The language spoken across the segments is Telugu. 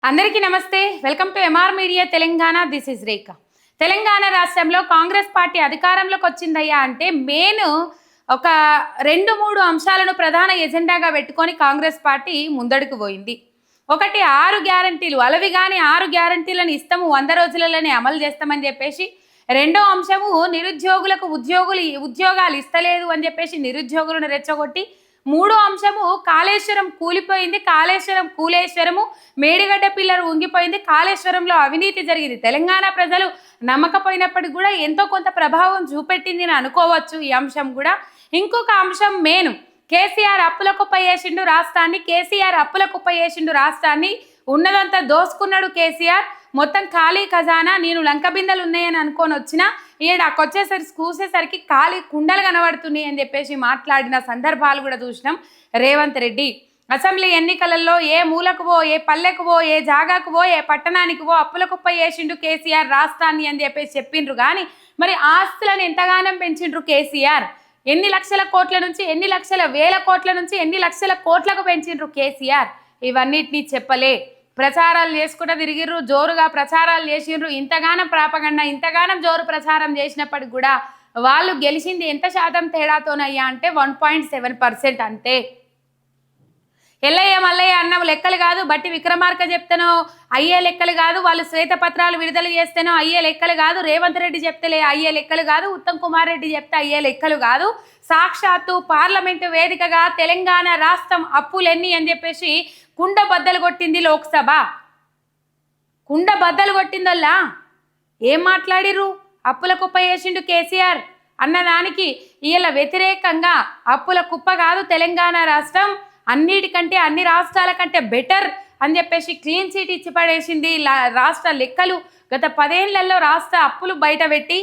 అందరికీ నమస్తే. Welcome to MR media Telangana. This is Rekha. Telangana రాష్ట్రంలో కాంగ్రెస్ పార్టీ అధికారంలోకి వచ్చిందయ్యా అంటే మెయిన్ ఒక 2-3 అంశాలను ప్రధాన ఎజెండాగా పెట్టుకొని కాంగ్రెస్ పార్టీ ముందడుకు పోయింది. ఒకటి 6 గ్యారంటీలు, అలవిగాని 6 గ్యారంటీలను ఇస్తాము, 100 రోజులలోనే అమలు చేస్తామని చెప్పేసి. రెండో అంశము నిరుద్యోగులకు ఉద్యోగాలు ఇస్తలేదు అని చెప్పేసి నిరుద్యోగులను రెచ్చగొట్టి. మూడో అంశము కాళేశ్వరం కూలిపోయింది, కాళేశ్వరం కూలేశ్వరము, మేడిగడ్డ పిల్లర్ ఉంగిపోయింది, కాళేశ్వరంలో అవినీతి జరిగింది. తెలంగాణ ప్రజలు నమ్మకపోయినప్పటికీ కూడా ఎంతో కొంత ప్రభావం చూపెట్టింది అని అనుకోవచ్చు ఈ అంశం కూడా. ఇంకొక అంశం మెయిన్, కేసీఆర్ అప్పుల కుప్ప చేసిండు రాష్ట్రాన్ని, కేసీఆర్ అప్పుల కుప్ప చేసిండు రాష్ట్రాన్ని, ఉన్నదంతా దోసుకున్నాడు కేసీఆర్, మొత్తం ఖాళీ ఖజానా, నేను లంక బిందెలు ఉన్నాయని అనుకొని వచ్చిన ఈడకొచ్చేసరికి చూసేసరికి ఖాళీ కుండలు కనబడుతున్నాయి అని చెప్పేసి మాట్లాడిన సందర్భాలు కూడా చూసినాం. రేవంత్ రెడ్డి అసెంబ్లీ ఎన్నికలలో ఏ మూలకువో, ఏ పల్లెకువో, ఏ జాగాకువో, ఏ పట్టణానికివో అప్పుల కుప్ప చేసిండు కేసీఆర్ రాష్ట్రాన్ని అని చెప్పేసి చెప్పిండ్రు. కానీ మరి ఆస్తులను ఎంతగానం పెంచిండ్రు కేసీఆర్? ఎన్ని లక్షల కోట్ల నుంచి, ఎన్ని లక్షల వేల కోట్ల నుంచి, ఎన్ని లక్షల కోట్లకు పెంచిండ్రు కేసీఆర్? ఇవన్నిటినీ చెప్పలే. ప్రచారాలు చేసుకుంటూ తిరిగిర్రు, జోరుగా ప్రచారాలు చేసిండ్రు. ఇంతగానం ప్రాపగండా, ఇంతగానం జోరు ప్రచారం చేసినప్పటికి కూడా వాళ్ళు గెలిచింది ఎంత శాతం తేడాతోనయ్యా అంటే 1.7% అంతే. ఎల్లయ్య మల్లయ్య అన్న లెక్కలు కాదు, బట్టి విక్రమార్క చెప్తేనో అయ్యే లెక్కలు కాదు, వాళ్ళు శ్వేతపత్రాలు విడుదల చేస్తేనో అయ్యే లెక్కలు కాదు, రేవంత్ రెడ్డి చెప్తేలే అయ్యే లెక్కలు కాదు, ఉత్తమ్ కుమార్ రెడ్డి చెప్తే అయ్యే లెక్కలు కాదు. సాక్షాత్తు పార్లమెంటు వేదికగా తెలంగాణ రాష్ట్రం అప్పులెన్ని అని చెప్పేసి కుండ బద్దలు కొట్టింది లోక్సభ. కుండ బద్దలు కొట్టిందల్లా ఏం మాట్లాడిర్రు? అప్పుల కుప్ప చేసిండు కేసీఆర్ అన్నదానికి వీళ్ళ వ్యతిరేకంగా అప్పుల కుప్ప కాదు తెలంగాణ రాష్ట్రం, అన్నిటికంటే అన్ని రాష్ట్రాల కంటే బెటర్ అని చెప్పేసి క్లీన్ చీట్ ఇచ్చి పడేసింది రాష్ట్ర లెక్కలు. గత 10 ఏళ్లలో రాష్ట్ర అప్పులు బయట పెట్టి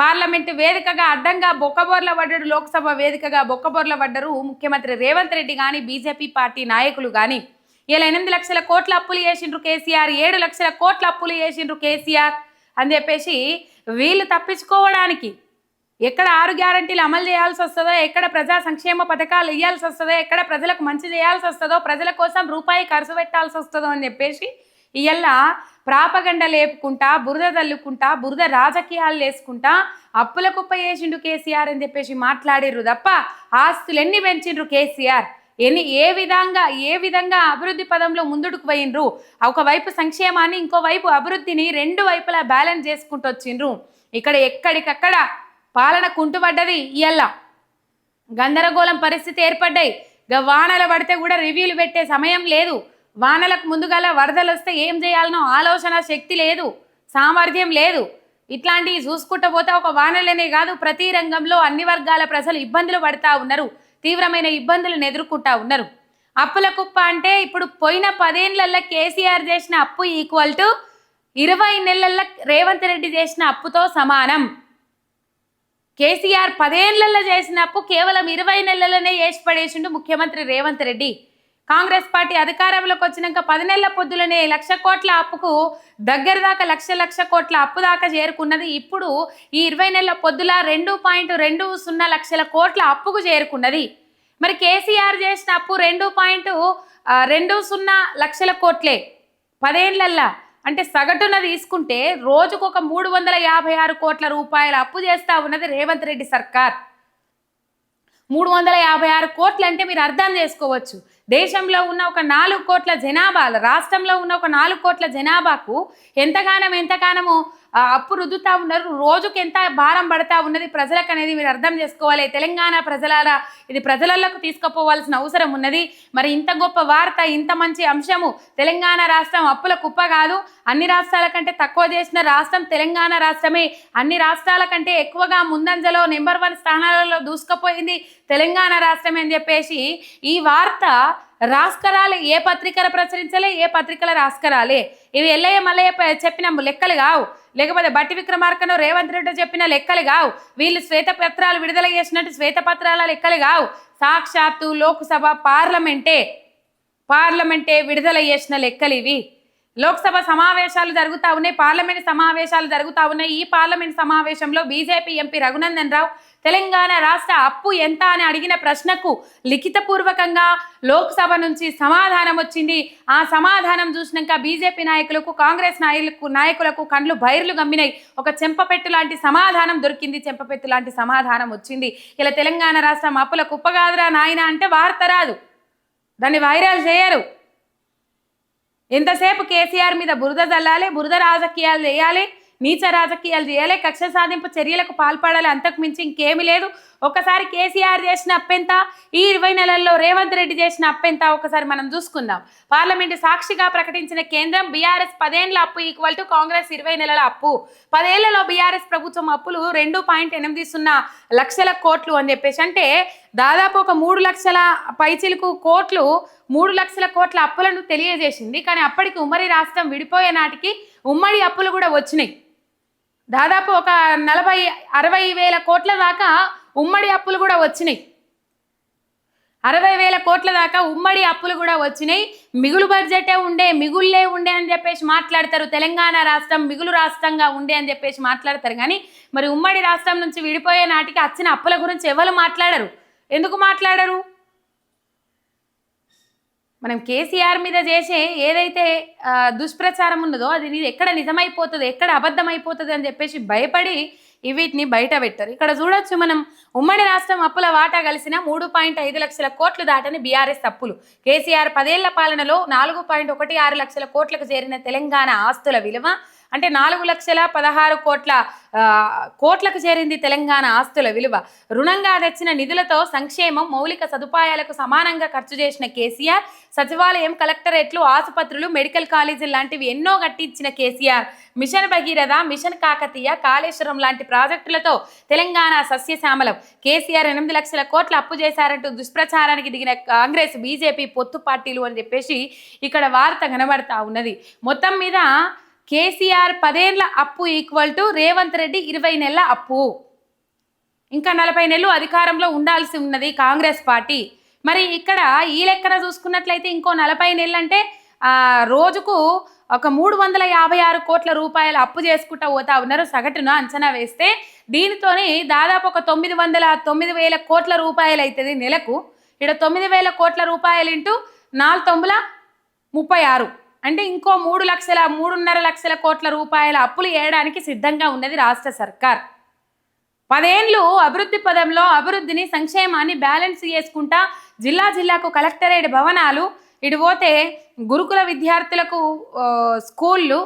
పార్లమెంటు వేదికగా అడ్డంగా బొక్కబోర్ల పడ్డాడు, లోక్సభ వేదికగా బొక్కబోర్ల పడ్డరు ముఖ్యమంత్రి రేవంత్ రెడ్డి కానీ బీజేపీ పార్టీ నాయకులు కానీ. ఇలా 8 లక్షల కోట్ల అప్పులు చేసిండ్రు కేసీఆర్, 7 లక్షల కోట్ల అప్పులు చేసిండ్రు కేసీఆర్ అని చెప్పేసి వీళ్ళు తప్పించుకోవడానికి ఎక్కడ 6 గ్యారంటీలు అమలు చేయాల్సి వస్తుందో, ఎక్కడ ప్రజా సంక్షేమ పథకాలు ఇవ్వాల్సి వస్తుందో, ఎక్కడ ప్రజలకు మంచి చేయాల్సి వస్తుందో, ప్రజల కోసం రూపాయి ఖర్చు పెట్టాల్సి వస్తుందో అని చెప్పేసి ఇవాళ ప్రాపగండ లేపుకుంటా, బురద తల్లుకుంటా, బురద రాజకీయాలు వేసుకుంటా అప్పుల కుప్ప చేసిండు కేసీఆర్ అని చెప్పేసి మాట్లాడిర్రు తప్ప ఆస్తులు ఎన్ని పెంచిండ్రు కేసీఆర్, ఏ విధంగా అభివృద్ధి పదంలో ముందుకు పోయిండ్రు, ఒకవైపు సంక్షేమాన్ని ఇంకోవైపు అభివృద్ధిని 2 వైపులా బ్యాలెన్స్ చేసుకుంటూ వచ్చిండ్రు. ఇక్కడ ఎక్కడికక్కడ పాలన కుంటుపడ్డది. ఇయ్యాల గందరగోళం పరిస్థితి ఏర్పడ్డాయి. వానలు పడితే కూడా రివ్యూలు పెట్టే సమయం లేదు. వానలకు ముందుగాల వరదలు వస్తే ఏం చేయాలనో ఆలోచన శక్తి లేదు, సామర్థ్యం లేదు. ఇట్లాంటివి చూసుకుంటూ పోతే ఒక వానలనే కాదు, ప్రతి రంగంలో అన్ని వర్గాల ప్రజలు ఇబ్బందులు పడతా ఉన్నారు, తీవ్రమైన ఇబ్బందులను ఎదుర్కొంటా ఉన్నారు. అప్పుల కుప్ప అంటే ఇప్పుడు పోయిన 10 ఏళ్లలో కేసీఆర్ చేసిన అప్పు ఈక్వల్ టు 20 నెలల్లో రేవంత్ రెడ్డి చేసిన అప్పుతో సమానం. కేసీఆర్ 10 ఏళ్లలో చేసిన అప్పు కేవలం 20 నెలలనే చేసి పడేసిండు ముఖ్యమంత్రి రేవంత్ రెడ్డి. కాంగ్రెస్ పార్టీ అధికారంలోకి వచ్చినాక 10 నెలల పొద్దులనే 1 లక్ష కోట్ల అప్పుకు దగ్గర దాకా లక్ష కోట్ల అప్పు దాకా చేరుకున్నది. ఇప్పుడు ఈ 20 నెలల పొద్దుల 2.20 లక్షల కోట్ల అప్పుకు చేరుకున్నది. మరి కేసీఆర్ చేసిన అప్పు 2.20 లక్షల కోట్లే 10 ఏళ్లల్లా. అంటే సగటున తీసుకుంటే రోజుకు ఒక 356 కోట్ల రూపాయల అప్పు చేస్తూ ఉన్నది రేవంత్ రెడ్డి సర్కార్. 356 కోట్లు అంటే మీరు అర్థం చేసుకోవచ్చు. దేశంలో ఉన్న ఒక 4 కోట్ల జనాభా, రాష్ట్రంలో ఉన్న ఒక 4 కోట్ల జనాభాకు ఎంతగానము అప్పు రుద్దుతా ఉన్నారు, రోజుకి ఎంత భారం పడతా ఉన్నది ప్రజలకు అనేది మీరు అర్థం చేసుకోవాలి. తెలంగాణ ప్రజలారా, ఇది ప్రజలకు తీసుకుపోవాల్సిన అవసరం ఉన్నది. మరి ఇంత గొప్ప వార్త, ఇంత మంచి అంశము, తెలంగాణ రాష్ట్రం అప్పుల కుప్ప కాదు, అన్ని రాష్ట్రాల కంటే తక్కువ చేసిన రాష్ట్రం తెలంగాణ రాష్ట్రమే, అన్ని రాష్ట్రాల కంటే ఎక్కువగా ముందంజలో నెంబర్ 1 స్థానాలలో దూసుకుపోయింది తెలంగాణ రాష్ట్రమే అని చెప్పేసి ఈ వార్త రాస్కరాలే. ఏ పత్రికలు ప్రచురించలే, ఏ పత్రికల రాస్కరాలే. ఇవి ఎల్లయ్య మల్లయ్య చెప్పిన లెక్కలు కావు, లేకపోతే బట్టి విక్రమార్కను రేవంత్ రెడ్డి చెప్పిన లెక్కలు కావు, వీళ్ళు శ్వేతపత్రాలు విడుదల చేసినట్టు శ్వేతపత్రాల లెక్కలు కావు. సాక్షాత్తు లోక్సభ పార్లమెంటే విడుదల చేసిన లెక్కలు ఇవి. లోక్సభ సమావేశాలు జరుగుతూ ఉన్నాయి, పార్లమెంట్ సమావేశాలు జరుగుతూ ఉన్నాయి. ఈ పార్లమెంట్ సమావేశంలో బీజేపీ ఎంపీ రఘునందన్ రావు తెలంగాణ రాష్ట్ర అప్పు ఎంత అని అడిగిన ప్రశ్నకు లిఖితపూర్వకంగా లోక్సభ నుంచి సమాధానం వచ్చింది. ఆ సమాధానం చూసినాక బీజేపీ నాయకులకు, కాంగ్రెస్ నాయకులకు కండ్లు బైర్లు గమ్మినాయి. ఒక చెంపపెట్టు లాంటి సమాధానం దొరికింది, చెంపపెట్టు లాంటి సమాధానం వచ్చింది. ఇలా తెలంగాణ రాష్ట్రం అప్పుల కుప్పగాదురా నాయన అంటే వార్త రాదు, దాన్ని వైరల్ చేయరు. ఎంతసేపు కేసీఆర్ మీద బురద జల్లాలి, బురద రాజకీయాలు చేయాలి, నీచ రాజకీయాలు చేయాలి, కక్ష సాధింపు చర్యలకు పాల్పడాలి, అంతకు మించి ఇంకేమీ లేదు. ఒకసారి కేసీఆర్ చేసిన అప్పెంత, ఈ 20 నెలల్లో రేవంత్ రెడ్డి చేసిన అప్పెంత ఒకసారి మనం చూసుకుందాం. పార్లమెంటు సాక్షిగా ప్రకటించిన కేంద్రం బీఆర్ఎస్ 10 ఏళ్ల అప్పు ఈక్వల్ టు కాంగ్రెస్ 20 నెలల అప్పు. 10 ఏళ్లలో బీఆర్ఎస్ ప్రభుత్వం అప్పులు 2.80 లక్షల కోట్లు అని చెప్పేసి, అంటే దాదాపు ఒక 3 లక్షల పైచిలకు కోట్లు, 3 లక్షల కోట్ల అప్పులను తెలియజేసింది. కానీ అప్పటికి ఉమ్మడి రాష్ట్రం విడిపోయే నాటికి ఉమ్మడి అప్పులు కూడా వచ్చినాయి. దాదాపు ఒక 40-60 వేల కోట్ల దాకా ఉమ్మడి అప్పులు కూడా వచ్చినాయి. 60 వేల కోట్ల దాకా ఉమ్మడి అప్పులు కూడా వచ్చినాయి. మిగులు బడ్జెటే ఉండే, మిగుళ్ళే ఉండే అని చెప్పేసి మాట్లాడతారు. తెలంగాణ రాష్ట్రం మిగులు రాష్ట్రంగా ఉండే అని చెప్పేసి మాట్లాడతారు. కానీ మరి ఉమ్మడి రాష్ట్రం నుంచి విడిపోయే నాటికి వచ్చిన అప్పుల గురించి ఎవరు మాట్లాడరు. ఎందుకు మాట్లాడరు? మనం కేసీఆర్ మీద చేసే ఏదైతే దుష్ప్రచారం ఉన్నదో అది ఎక్కడ నిజమైపోతుంది, ఎక్కడ అబద్ధమైపోతుంది అని చెప్పేసి భయపడి వీటిని బయట పెట్టారు. ఇక్కడ చూడొచ్చు మనం, ఉమ్మడి రాష్ట్రం అప్పుల వాటా కలిసిన 3.5 లక్షల కోట్లు దాటని బీఆర్ఎస్ అప్పులు. కేసీఆర్ 10 ఏళ్ల పాలనలో 4.16 లక్షల కోట్లకు చేరిన తెలంగాణ ఆస్తుల విలువ అంటే 4,16 కోట్లకు చేరింది తెలంగాణ ఆస్తుల విలువ. రుణంగా తెచ్చిన నిధులతో సంక్షేమం, మౌలిక సదుపాయాలకు సమానంగా ఖర్చు చేసిన కేసీఆర్ సచివాలయం, కలెక్టరేట్లు, ఆసుపత్రులు, మెడికల్ కాలేజీలు లాంటివి ఎన్నో కట్టించిన కేసీఆర్ మిషన్ భగీరథ, మిషన్ కాకతీయ, కాళేశ్వరం లాంటి ప్రాజెక్టులతో తెలంగాణ సస్యశ్యామలం. కేసీఆర్ 8 లక్షల కోట్ల అప్పు చేశారంటూ దుష్ప్రచారానికి దిగిన కాంగ్రెస్, బీజేపీ పొత్తు పార్టీలు అని చెప్పేసి ఇక్కడ వార్త కనబడతా ఉన్నది. మొత్తం మీద కేసీఆర్ 10 ఏళ్ల అప్పు ఈక్వల్ టు రేవంత్ రెడ్డి 20 నెలల అప్పు. ఇంకా 40 నెలలు అధికారంలో ఉండాల్సి ఉన్నది కాంగ్రెస్ పార్టీ. మరి ఇక్కడ ఈ లెక్కన చూసుకున్నట్లయితే ఇంకో 40 నెలలు అంటే రోజుకు ఒక 356 కోట్ల రూపాయలు అప్పు చేసుకుంటూ పోతా ఉన్నారు సగటున అంచనా వేస్తే. దీనితోనే దాదాపు ఒక 9,000 కోట్ల రూపాయలు అవుతుంది నెలకు. ఇక్కడ 9,000 కోట్ల రూపాయలు ఇంటూ 4/9 అంటే ఇంకో 3.5 లక్షల కోట్ల రూపాయల అప్పులు వేయడానికి సిద్ధంగా ఉన్నది రాష్ట్ర సర్కార్. 10 ఏళ్ళు అభివృద్ధి పదంలో అభివృద్ధిని, సంక్షేమాన్ని బ్యాలెన్స్ చేసుకుంటా జిల్లాకు కలెక్టరేట్ భవనాలు, ఇటు పోతే గురుకుల విద్యార్థులకు స్కూళ్ళు,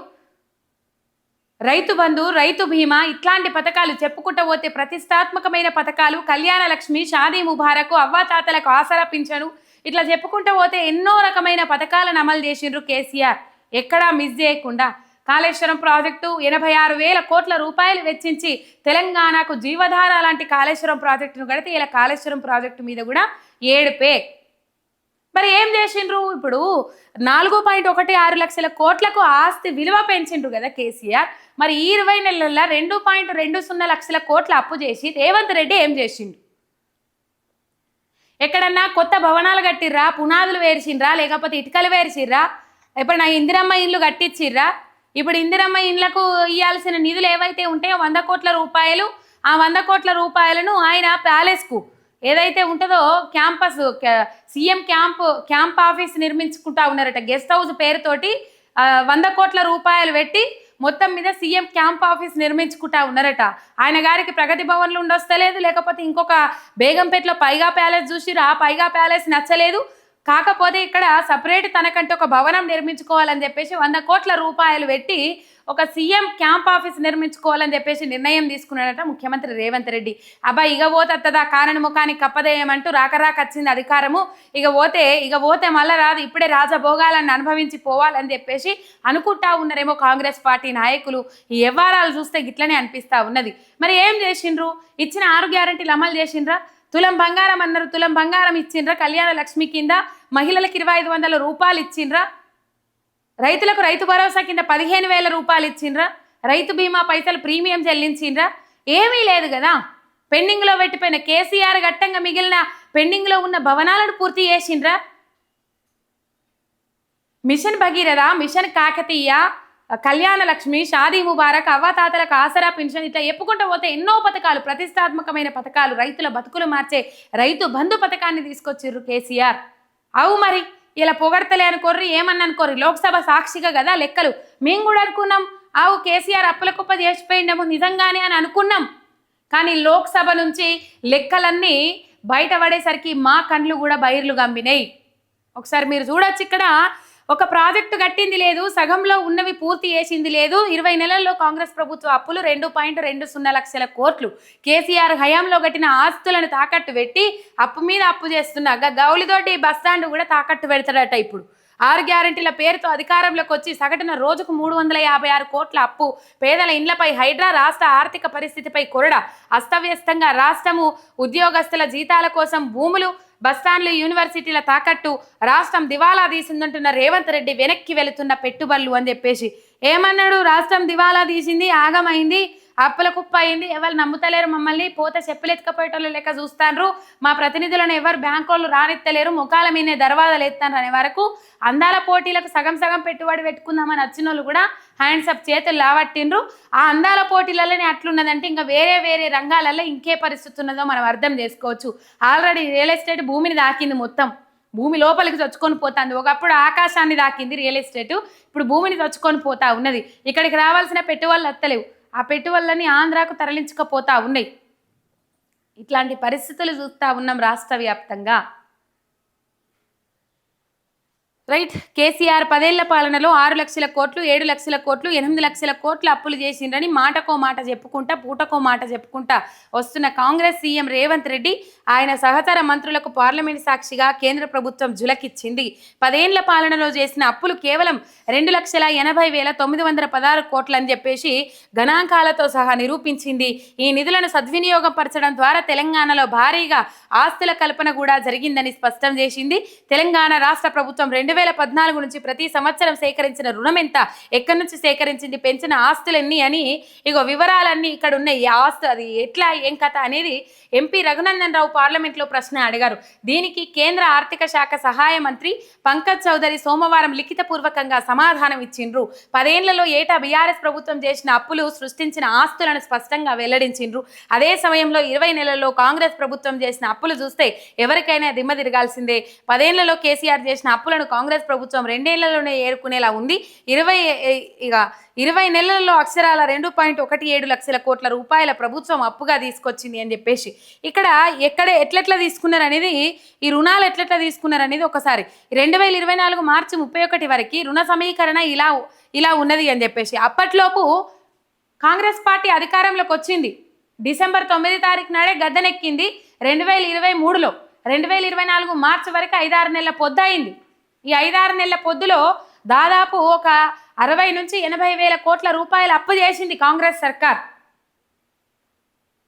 రైతు బంధు, రైతు బీమా ఇట్లాంటి పథకాలు చెప్పుకుంటూ పోతే ప్రతిష్టాత్మకమైన పథకాలు, కళ్యాణ లక్ష్మి, షాదీ ముబారకు, అవ్వాతాతలకు ఆసరా పింఛను, ఇట్లా చెప్పుకుంటూ పోతే ఎన్నో రకమైన పథకాలను అమలు చేసిండ్రు కేసీఆర్. ఎక్కడా మిస్ చేయకుండా కాళేశ్వరం ప్రాజెక్టు 86,000 కోట్ల రూపాయలు వెచ్చించి తెలంగాణకు జీవధార లాంటి కాళేశ్వరం ప్రాజెక్టును కడితే ఇలా కాళేశ్వరం ప్రాజెక్టు మీద కూడా ఏడుపే. మరి ఏం చేసిండ్రు? ఇప్పుడు 4.16 లక్షల కోట్లకు ఆస్తి విలువ పెంచిండ్రు కదా కేసీఆర్. మరి ఈ 20 నెలల్లో 2.20 లక్షల కోట్ల అప్పు చేసి రేవంత్ రెడ్డి ఏం చేసిండు? ఎక్కడన్నా కొత్త భవనాలు కట్టిర్రా, పునాదులు వేర్చిండ్రా, లేకపోతే ఇటుకలు వేర్చిర్రా, ఎప్పుడన్నా ఇందిరమ్మ ఇండ్లు కట్టించిర్రా? ఇప్పుడు ఇందిరమ్మ ఇండ్లకు ఇవ్వాల్సిన నిధులు ఏవైతే ఉంటాయో 100 కోట్ల రూపాయలు, ఆ 100 కోట్ల రూపాయలను ఆయన ప్యాలెస్కు ఏదైతే ఉంటుందో క్యాంపస్, సీఎం క్యాంప్ ఆఫీస్ నిర్మించుకుంటా ఉన్నారట. గెస్ట్ హౌస్ పేరుతోటి 100 కోట్ల రూపాయలు పెట్టి మొత్తం మీద సీఎం క్యాంప్ ఆఫీస్ నిర్మించుకుంటా ఉన్నారట. ఆయన గారికి ప్రగతి భవన్లు ఉండొస్తలేదు, లేకపోతే ఇంకొక బేగంపేటలో పైగా ప్యాలెస్ చూసిరా, ఆ పైగా ప్యాలెస్ నచ్చలేదు. కాకపోతే ఇక్కడ సపరేట్ తనకంటే ఒక భవనం నిర్మించుకోవాలని చెప్పేసి 100 కోట్ల రూపాయలు పెట్టి ఒక సీఎం క్యాంప్ ఆఫీస్ నిర్మించుకోవాలని చెప్పేసి నిర్ణయం తీసుకున్నాడట ముఖ్యమంత్రి రేవంత్ రెడ్డి. అబ్బా ఇక పోతత్తదా కారణి ముఖానికి కప్పదేయమంటూ వచ్చింది అధికారము, ఇక పోతే మళ్ళా రాదు, ఇప్పుడే రాజభోగాలను అనుభవించి పోవాలని చెప్పేసి అనుకుంటా ఉన్నారేమో కాంగ్రెస్ పార్టీ నాయకులు. ఈ వ్యవహారాలు చూస్తే గిట్లనే అనిపిస్తూ ఉన్నది. మరి ఏం చేసిండ్రు? ఇచ్చిన 6 గ్యారెంటీలు అమలు చేసిండ్రా? తులం బంగారం అన్నారు, తులం బంగారం ఇచ్చిండ్రా? కళ్యాణ లక్ష్మి కింద మహిళలకు 2,500 రూపాయలు ఇచ్చిండ్రా? రైతులకు రైతు భరోసా కింద 15,000 రూపాయలు ఇచ్చిండ్రా? రైతు బీమా పైసలు ప్రీమియం చెల్లించిండ్రా? ఏమీ లేదు కదా. పెండింగ్లో పెట్టిపోయిన కేసీఆర్ ఘట్టంగా మిగిలిన పెండింగ్లో ఉన్న భవనాలను పూర్తి చేసిండ్రా? మిషన్ భగీరథ, మిషన్ కాకతీయ, కళ్యాణ లక్ష్మి, షాదీ ముబారక్, అవ్వాతాతలకు ఆసరా పెన్షన్, ఇట్లా చెప్పుకుంటూ పోతే ఎన్నో పథకాలు, ప్రతిష్టాత్మకమైన పథకాలు, రైతుల బతుకులు మార్చే రైతు బంధు పథకాన్ని తీసుకొచ్చిర్రు కేసీఆర్. అవు మరి ఇలా పొగడతలే అనుకోర్రి, ఏమన్నా అనుకోర్రి, లోక్సభ సాక్షిగా కదా లెక్కలు. మేము కూడా అనుకున్నాం అవు కేసీఆర్ అప్పుల కుప్ప చేసిపోయిండము నిజంగానే అని అనుకున్నాం. కానీ లోక్సభ నుంచి లెక్కలన్నీ బయటపడేసరికి మా కండ్లు కూడా బైర్లు గమ్మినాయి. ఒకసారి మీరు చూడొచ్చు, ఇక్కడ ఒక ప్రాజెక్టు కట్టింది లేదు, సగంలో ఉన్నవి పూర్తి చేసింది లేదు. 20 నెలల్లో కాంగ్రెస్ ప్రభుత్వ అప్పులు 2.20 లక్షల కోట్లు. కేసీఆర్ హయాంలో కట్టిన ఆస్తులను తాకట్టు పెట్టి అప్పు మీద అప్పు చేస్తున్నా గౌలితోటి బస్టాండ్ కూడా తాకట్టు పెడతాడట. ఇప్పుడు 6 గ్యారెంటీల పేరుతో అధికారంలోకి వచ్చి సగటున రోజుకు 356 కోట్ల అప్పు, పేదల ఇండ్లపై హైడ్రా, రాష్ట్ర ఆర్థిక పరిస్థితిపై కొరడా, అస్తవ్యస్తంగా రాష్ట్రము, ఉద్యోగస్తుల జీతాల కోసం భూములు, బస్టాండ్లు, యూనివర్సిటీల తాకట్టు, రాష్ట్రం దివాలా తీసిందంటున్న రేవంత్ రెడ్డి వెనక్కి వెళుతున్న పెట్టుబడులు అని చెప్పేసి ఏమన్నాడు? రాష్ట్రం దివాలా తీసింది, ఆగమైంది, అప్పుల కుప్ప అయింది, ఎవరు నమ్ముతలేరు మమ్మల్ని, పోతే చెప్పులెత్తుకపోయేటోళ్ళు లెక్క చూస్తాన్రు, మా ప్రతినిధులను ఎవరు బ్యాంకు వాళ్ళు రానిత్తలేరు, ముఖాల మీదే దర్వాజాలు ఎత్తాను అనే వరకు అందాల పోటీలకు సగం సగం పెట్టుబడి పెట్టుకుందామని వచ్చిన వాళ్ళు కూడా హ్యాండ్స్ అప్ చేతులు లావట్టిండ్రు. ఆ అందాల పోటీలలోనే అట్లున్నదంటే ఇంకా వేరే వేరే రంగాలలో ఇంకే పరిస్థితి ఉన్నదో మనం అర్థం చేసుకోవచ్చు. ఆల్రెడీ రియల్ ఎస్టేట్ భూమిని దాకింది, మొత్తం భూమి లోపలికి చొచ్చుకొని పోతుంది. ఒకప్పుడు ఆకాశాన్ని దాకింది రియల్ ఎస్టేట్, ఇప్పుడు భూమిని చొచ్చుకొని పోతా ఉన్నది. ఇక్కడికి రావాల్సిన పెట్టుబడులు వస్తలేవు, ఆ పెట్టుబడులని ఆంధ్రాకు తరలించకపోతా ఉన్నాయి. ఇట్లాంటి పరిస్థితులు చూస్తూ ఉన్నాం రాష్ట్ర వ్యాప్తంగా. రైట్, కేసీఆర్ 10 ఏళ్ల పాలనలో 6 లక్షల కోట్లు, 7 లక్షల కోట్లు, 8 లక్షల కోట్లు అప్పులు చేసిండ్రని మాటకో మాట చెప్పుకుంటా, పూటకో మాట చెప్పుకుంటా వస్తున్న కాంగ్రెస్ సీఎం రేవంత్ రెడ్డి, ఆయన సహచర మంత్రులకు పార్లమెంట్ సాక్షిగా కేంద్ర ప్రభుత్వం జులకిచ్చింది. 10 ఏళ్ల పాలనలో చేసిన అప్పులు కేవలం 2,80,916 కోట్లు అని చెప్పేసి గణాంకాలతో సహా నిరూపించింది. ఈ నిధులను సద్వినియోగం పరచడం ద్వారా తెలంగాణలో భారీగా ఆస్తుల కల్పన కూడా జరిగిందని స్పష్టం చేసింది. తెలంగాణ రాష్ట్ర ప్రభుత్వం 2014 నుంచి ప్రతి సంవత్సరం సేకరించిన రుణం ఎంత, ఎక్కడి నుంచి సేకరించింది, పెంచిన ఆస్తులన్నీ అని ఇగో వివరాలన్నీ ఇక్కడ ఉన్నాయి. ఆస్తు అది ఎట్లా ఏం కథ అనేది ఎంపీ రఘునందన్ రావు పార్లమెంట్లో ప్రశ్న అడిగారు. దీనికి కేంద్ర ఆర్థిక శాఖ సహాయ మంత్రి పంకజ్ చౌదరి సోమవారం లిఖితపూర్వకంగా సమాధానం ఇచ్చిండ్రు. 10 ఏళ్లలో ఏటా బీఆర్ఎస్ ప్రభుత్వం చేసిన అప్పులు, సృష్టించిన ఆస్తులను స్పష్టంగా వెల్లడించిండ్రు. అదే సమయంలో 20 నెలల్లో కాంగ్రెస్ ప్రభుత్వం చేసిన అప్పులు చూస్తే ఎవరికైనా దిమ్మ తిరగాల్సిందే. 10 ఏళ్లలో కేసీఆర్ చేసిన అప్పులను కాంగ్రెస్ ప్రభుత్వం 2 ఏళ్లలోనే ఏరుకునేలా ఉంది. 20 నెలల్లో అక్షరాల 2.17 లక్షల కోట్ల రూపాయల ప్రభుత్వం అప్పుగా తీసుకొచ్చింది అని చెప్పేసి ఇక్కడ ఎట్లెట్లా తీసుకున్నారు అనేది, ఈ రుణాలు ఎట్లెట్లా తీసుకున్నారు అనేది ఒకసారి 2024 మార్చి 31 వరకు రుణ సమీకరణ ఇలా ఉన్నది అని చెప్పేసి అప్పట్లోపు కాంగ్రెస్ పార్టీ అధికారంలోకి వచ్చింది. డిసెంబర్ 9 తారీఖు నాడే గద్దెనెక్కింది 2023లో. 2024 మార్చి వరకు 5-6 నెలల పొద్దు అయింది. ఈ 5-6 నెలల పొద్దులో దాదాపు ఒక 60 నుంచి 80 వేల కోట్ల రూపాయలు అప్పు చేసింది కాంగ్రెస్ సర్కార్.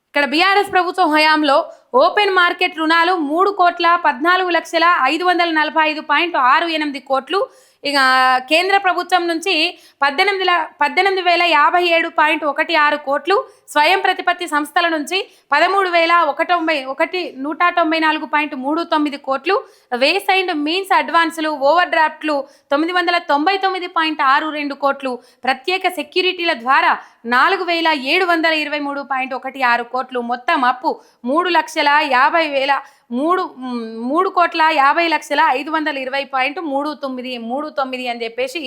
ఇక్కడ బీఆర్ఎస్ ప్రభుత్వం హయాంలో ఓపెన్ మార్కెట్ రుణాలు 3,14,545.68 కోట్లు. ఇక కేంద్ర ప్రభుత్వం నుంచి 18,057.16 కోట్లు, స్వయం ప్రతిపత్తి సంస్థల నుంచి 13,194.39 కోట్లు, వేస్ అండ్ మీన్స్ అడ్వాన్సులు, ఓవర్ డ్రాఫ్ట్లు 999.62 కోట్లు, ప్రత్యేక సెక్యూరిటీల ద్వారా 4,723.16 కోట్లు, మొత్తం అప్పు 3,50,520,520.39 అని చెప్పేసి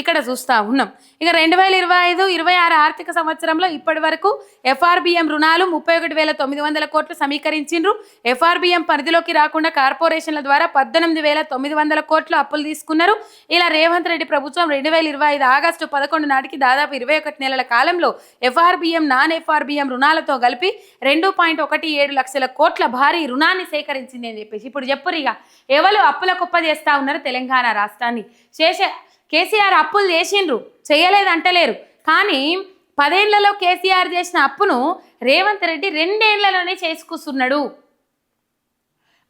ఇక్కడ చూస్తూ ఉన్నాం. ఇక 2025-26 ఆర్థిక సంవత్సరంలో ఇప్పటి వరకు ఎఫ్ఆర్బిఎం రుణాలు 31,900 కోట్లు సమీకరించిండ్రు. ఎఫ్ఆర్బిఎం పరిధిలోకి రాకుండా కార్పొరేషన్ల ద్వారా 18,900 కోట్లు అప్పులు తీసుకున్నారు. ఇలా రేవంత్ రెడ్డి ప్రభుత్వం 2025 ఆగస్టు 11 నాటికి దాదాపు 21 నెలల కాలంలో ఎఫ్ఆర్బిఎం, నాన్ ఎఫ్ఆర్బిఎం రుణాలతో కలిపి 2.17 లక్షల కోట్ల భారీ రుణాన్ని సేకరించింది అని చెప్పేసి ఇప్పుడు చెప్పురిగా ఎవరు అప్పుల కుప్ప చేస్తా ఉన్నారు తెలంగాణ రాష్ట్రాన్ని. కేసీఆర్ అప్పులు చేసిండ్రు, చేయలేదు అంటలేరు. కానీ 10 ఏళ్లలో కేసీఆర్ చేసిన అప్పును రేవంత్ రెడ్డి 2 ఏళ్లలోనే చేసుకొస్తున్నాడు.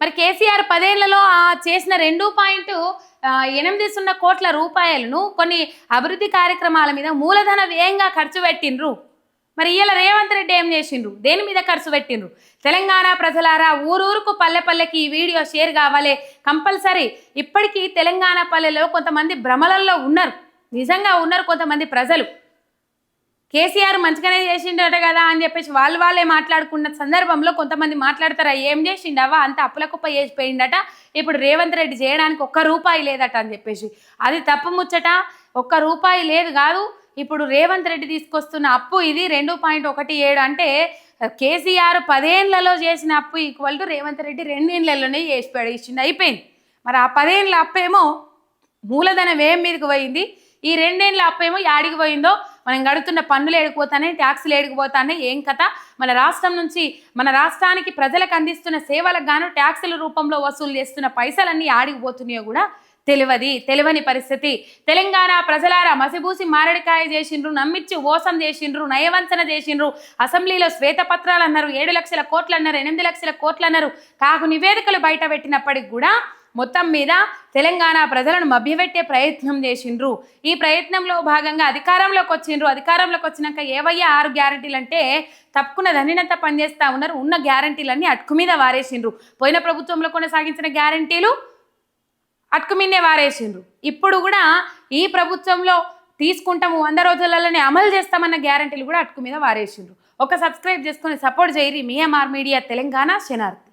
మరి కేసీఆర్ 10 ఏళ్లలో చేసిన 2.80 కోట్ల రూపాయలను కొన్ని అభివృద్ధి కార్యక్రమాల మీద మూలధన వ్యయంగా ఖర్చు పెట్టిండ్రు. మరి ఇవాళ రేవంత్ రెడ్డి ఏం చేసిండ్రు, దేని మీద ఖర్చు పెట్టిండ్రు? తెలంగాణ ప్రజలారా, ఊరూరుకు పల్లె పల్లెకి ఈ వీడియో షేర్ కావాలి కంపల్సరీ. ఇప్పటికీ తెలంగాణ పల్లెలో కొంతమంది భ్రమలలో ఉన్నారు. నిజంగా ఉన్నారు కొంతమంది ప్రజలు. కేసీఆర్ మంచిగానే చేసిండట కదా అని చెప్పేసి వాళ్ళే మాట్లాడుకున్న సందర్భంలో కొంతమంది మాట్లాడతారా, ఏం చేసిండవా అంత అప్పుల కుప్ప చేసిపోయిందట, ఇప్పుడు రేవంత్ రెడ్డి చేయడానికి ₹1 లేదట అని చెప్పేసి. అది తప్పు ముచ్చట. ₹1 లేదు కాదు. ఇప్పుడు రేవంత్ రెడ్డి తీసుకొస్తున్న అప్పు ఇది 2.17 అంటే కేసీఆర్ 10 ఏళ్లలో చేసిన అప్పు ఈక్వల్ టు రేవంత్ రెడ్డి 2 ఏళ్లలోనే చేసి పడేసింది, అయిపోయింది. మరి ఆ 10 ఏళ్ళ అప్పేమో మూలధనం ఏం మీదకి పోయింది, ఈ 2 ఏళ్ళ అప్పేమో యాడికి పోయిందో, మనం గడుతున్న పన్నులు ఏడికిపోతానే, ట్యాక్సులు ఏడికిపోతానే, ఏం కథ, మన రాష్ట్రం నుంచి మన రాష్ట్రానికి ప్రజలకు అందిస్తున్న సేవలకు గాను ట్యాక్సుల రూపంలో వసూలు చేస్తున్న పైసలన్నీ ఆడికిపోతున్నాయో కూడా తెలియని పరిస్థితి. తెలంగాణ ప్రజలారా మసిబూసి మారడికాయ చేసిండ్రు, నమ్మిచ్చి మోసం చేసిండ్రు, నయవంచన చేసిండ్రు. అసెంబ్లీలో శ్వేతపత్రాలు అన్నారు, 7 లక్షల కోట్లు అన్నారు, 8 లక్షల కోట్లు అన్నారు. కాకు నివేదికలు బయట పెట్టినప్పటికి కూడా మొత్తం మీద తెలంగాణ ప్రజలను మభ్యపెట్టే ప్రయత్నం చేసిండ్రు. ఈ ప్రయత్నంలో భాగంగా అధికారంలోకి వచ్చిండ్రు. అధికారంలోకి వచ్చినాక ఏవయ్యా 6 గ్యారంటీలు అంటే తప్పుకున్న దండినంత పనిచేస్తూ ఉన్నారు. ఉన్న గ్యారంటీలన్నీ అటుకు మీద వారేసిండ్రు. పోయిన ప్రభుత్వంలో కొనసాగించిన గ్యారంటీలు అటుకు మీదే వారేసిండ్రు. ఇప్పుడు కూడా ఈ ప్రభుత్వంలో తీసుకుంటాము 100 రోజులలోనే అమలు చేస్తామన్న గ్యారంటీలు కూడా అటుకు మీద వారేసిండ్రు. ఒక సబ్స్క్రైబ్ చేసుకొని సపోర్ట్ చేయరి. మీ ఎంఆర్ మీడియా తెలంగాణ శనార్థి.